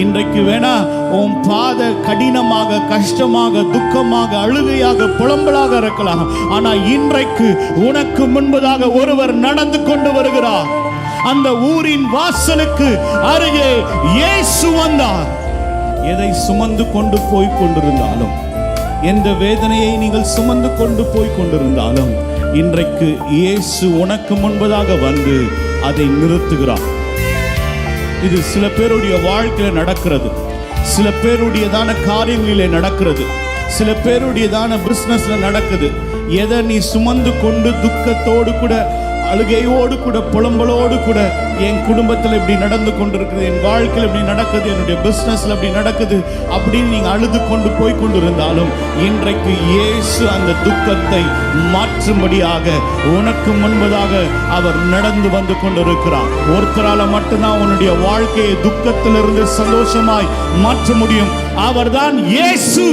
இன்றைக்கு வேணா உன் பாத கடினமாக, கஷ்டமாக, துக்கமாக, அழுகையாக, புலம்பலாக இருக்கலாம். ஆனா இன்றைக்கு உனக்கு முன்பதாக ஒருவர் நடந்து கொண்டு வருகிறார். அந்த ஊரின் வாசலுக்கு அருகே இயேசு வந்தார். எதை சுமந்து கொண்டு போய் கொண்டிருந்தாலும், எந்த வேதனையை நீங்கள் சுமந்து கொண்டு போய் கொண்டிருந்தாலும், இன்றைக்கு இயேசு உனக்கு முன்பதாக வந்து அதை நிறுத்துகிறார். இது சில பேருடைய வாழ்க்கையில நடக்கிறது, சில பேருடையதான காரியங்களிலே நடக்கிறது, சில பேருடையதான பிசினஸ்ல நடக்குது. எதை நீ சுமந்து கொண்டு துக்கத்தோடு கூட, அழுகையோடு கூட, புலம்பலோடு கூட, என் குடும்பத்தில் இப்படி நடந்து கொண்டிருக்குது, என் வாழ்க்கையில் இப்படி நடக்குது, என்னுடைய பிசினஸ்ல இப்படி நடக்குது அப்படின்னு நீங்க அழுது கொண்டு போய் கொண்டிருந்தாலும், இன்றைக்கு இயேசு அந்த துக்கத்தை மாற்றும்படியாக உனக்கு முன்பதாக அவர் நடந்து வந்து கொண்டிருக்கிறார். ஒருத்தரால மட்டும்தான் உன்னுடைய வாழ்க்கையை துக்கத்திலிருந்து சந்தோஷமாய் மாற்ற முடியும். அவர்தான் இயேசு.